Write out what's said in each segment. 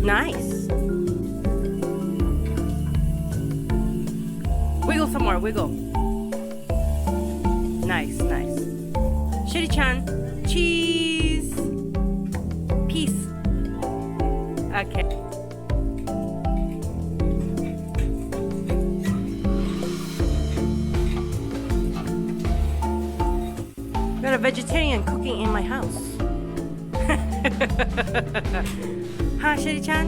Nice. Wiggle some more, wiggle. Nice, nice. Shiri-chan, cheese. Peace. Okay. Got a vegetarian cooking in my house. Huh, Shiri-chan?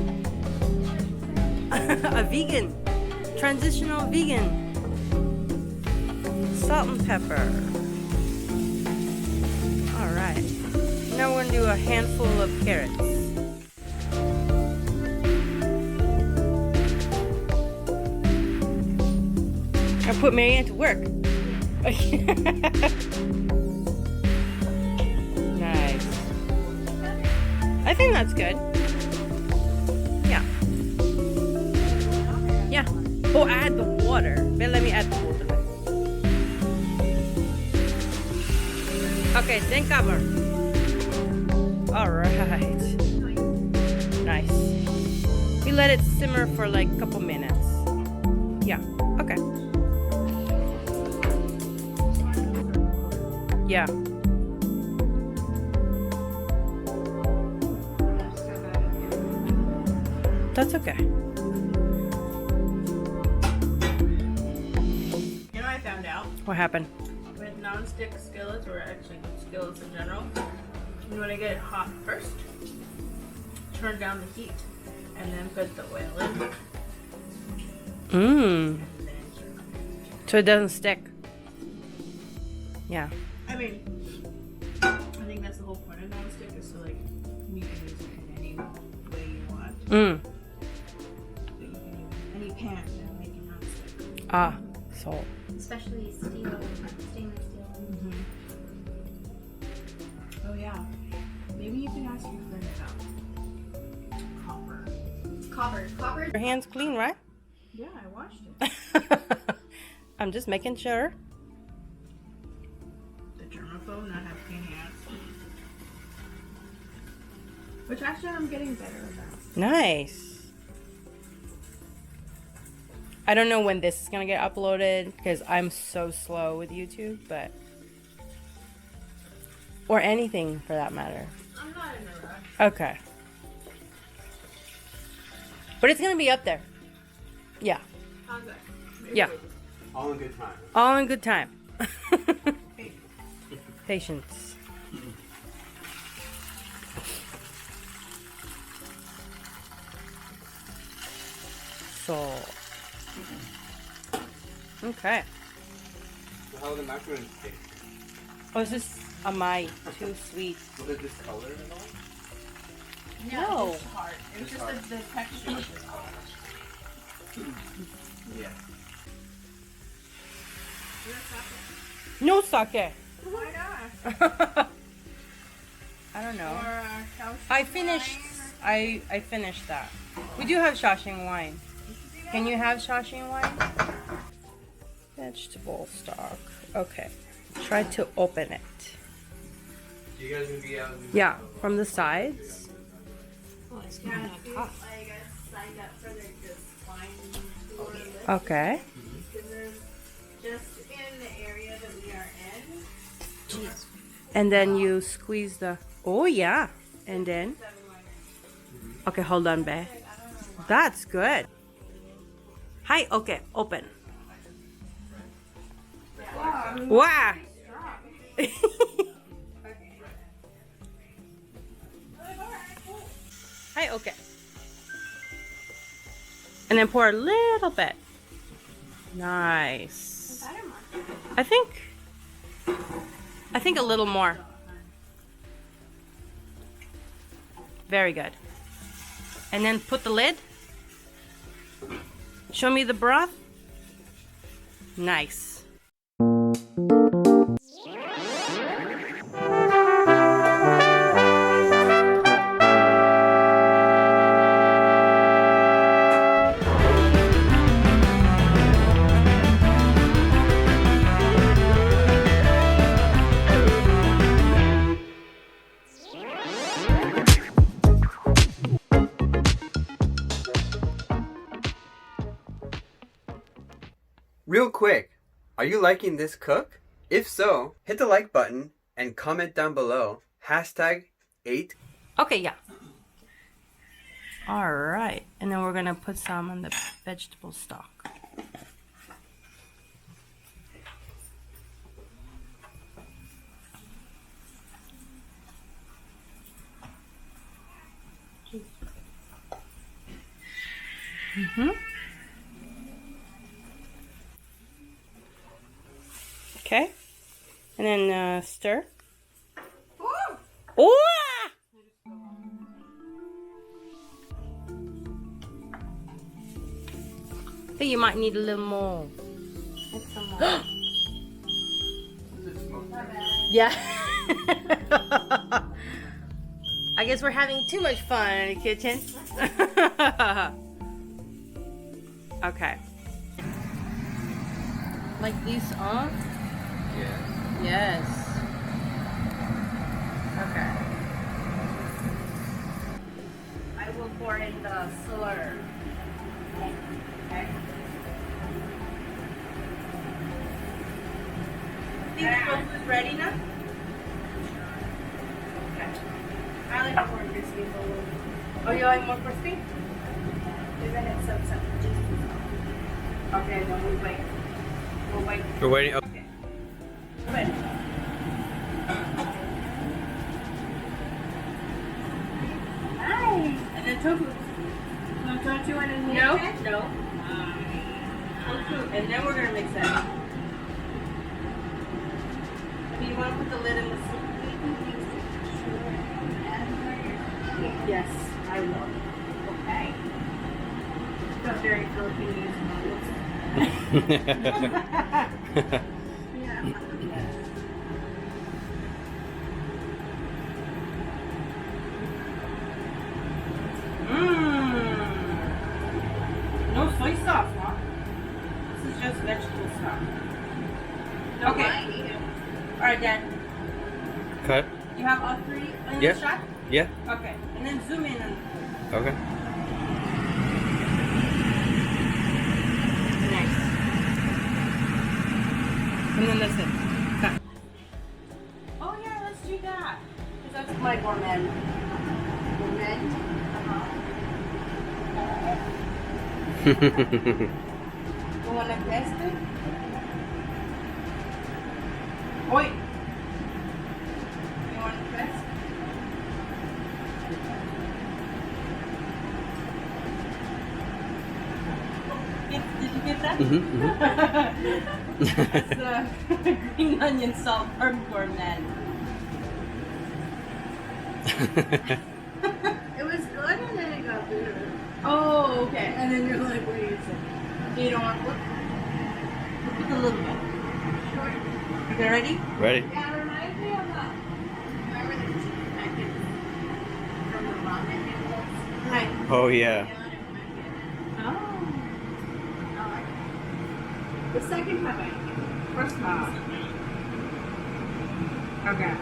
A vegan. Transitional vegan. Salt and pepper. Alright. Now we're going to do a handful of carrots. I put Marianne to work. Nice. I think that's good. Yeah. Yeah. Oh, add the water. But let me add the water. Okay, then cover. Alright. Nice. We let it simmer for like a couple minutes. Yeah, okay. Yeah. That's okay. You know, I found out What happened? with non-stick skillets, or actually skillets in general, you want to get it hot first, turn down the heat, and then put the oil in. Mmm. So it doesn't stick. Yeah. I mean, I think that's the whole point of non-stick, is to like, you can use it in any way you want. Mmm. But you can use any pan and make it non-stick. Ah, so. Especially steel, stainless steel. Oh yeah. Maybe you can ask your friend about copper. Copper. Your hands clean, right? Yeah, I washed it. I'm just making sure. The germaphobe not have clean hands. Which actually I'm getting better at that. Nice. I don't know when this is gonna get uploaded because I'm so slow with YouTube, but or anything for that matter. I'm not in a rush. Okay. But it's gonna be up there. Yeah. How's that? Yeah. All in good time. All in good time. Hey. Patience. So. Okay. So how are the macaroons taste? Oh, is this am I too sweet? Was it discolored at all? No. It's hard. It was just the texture was just hard. Yeah. No sake. Why not? I don't know. Or Shaoxing I finished. wine I finished that. We do have Shaoxing wine. Can you have Shaoxing wine? Vegetable stock. Okay. Try to open it. You guys gonna be out? Yeah, from the sides. Oh, it's Yeah, kind I of think tough. I signed up for the wine tour list. Okay. Because there's just in the area that we are in. Jeez. And then you squeeze the. Oh yeah. And then. 7 wineries. Okay, hold on, babe. That's good. Hi. Okay, open. Wow. Hi. Okay. And then pour a little bit. Nice. I think a little more. Very good. And then put the lid. Show me the broth. Nice. Real quick, are you liking this cook? If so, hit the like button and comment down below. #8. Okay, yeah. All right, and then we're gonna put some on the vegetable stock. Okay, and then stir. Oh! I think you might need a little more. Some more. Yeah. I guess we're having too much fun in the kitchen. Okay. Like this, huh? Yeah. Yes. Okay. I will pour in the slur. Okay. Think the tofu is ready now? Okay. I like it more crispy. Oh, you like more crispy? Because I had some juices. Okay, then we'll wait. We'll wait. We're waiting. Oh. Okay. Ready. Nice. And then tofu. Don't you want to mix it? No. Tofu. And then we're going to mix it. Do you want to put the lid in the soup? Yes, I will. Okay. Got very Filipino. Yeah. No soy sauce, huh? This is just vegetable stock. Okay. Alright, Dad. Cut. You have all three in Yeah. the shot? Yeah. Okay. And then zoom in on Okay. nice. And then that's it. Cut. Oh yeah, let's do that. Because that's my gourmand. Gourmand? You want to test it? Wait. You want to test? Did you get that? It's green onion salt from Gourmend. It was good and then it got bitter. Oh, okay. And then you're like, wait a second. You don't want to look? Look a little bit. Sure. Okay, ready? Ready. Yeah, it reminds me of remember the chicken nuggets from the ramen noodles? Right. Oh yeah. Oh. I like it. The second time I ate it. First time. Okay.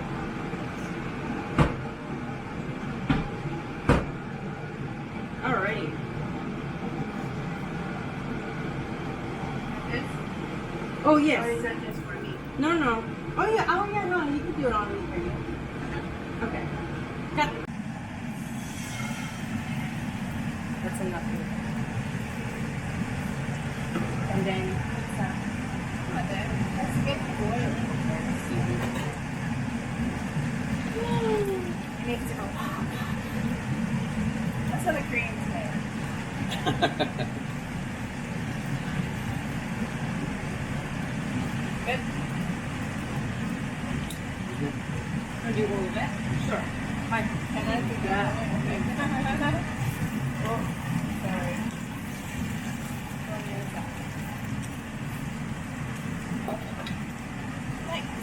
Alrighty. This? Oh Or yes. is that just for me? No, no. Oh yeah. Oh yeah. No, you can do it on me for you. Okay. Cut. That's enough. And then what's that? Let's get boiling. It needs to go. That's what the Koreans say. Good. Do you want that? Sure. Fine. Can I do that? Oh, sorry. Thanks.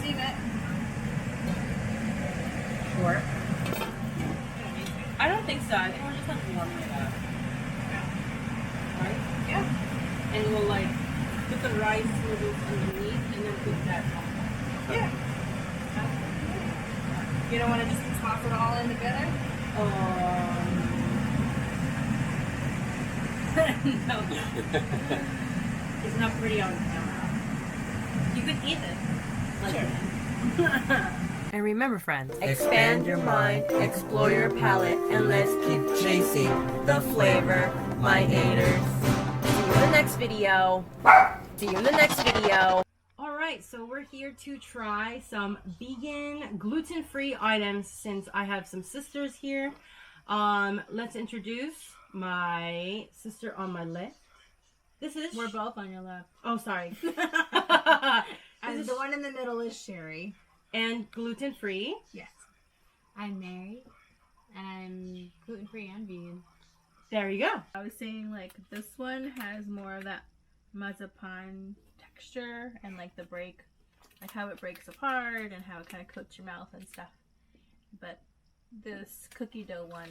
See that? Sure. I don't think so. I think we're just like warming it up. Right? Yeah. And we'll like put the rice noodles underneath and then put that on. Yeah. You don't want to just toss it all in together? No. It's not pretty on camera. You could eat it. Sure. And remember, friends, expand your mind, explore your palate, and let's keep chasing the flavor, my haters. See you in the next video. See you in the next video. Alright, so we're here to try some vegan, gluten-free items since I have some sisters here. Let's introduce my sister on my left. This is... We're both on your left. Oh, sorry. And the one in the middle is Sherry. And gluten-free. Yes. I'm Mary, and I'm gluten-free and vegan. There you go. I was saying, like, this one has more of that marzipan texture and, like, the break, like how it breaks apart and how it kind of coats your mouth and stuff. But this cookie dough one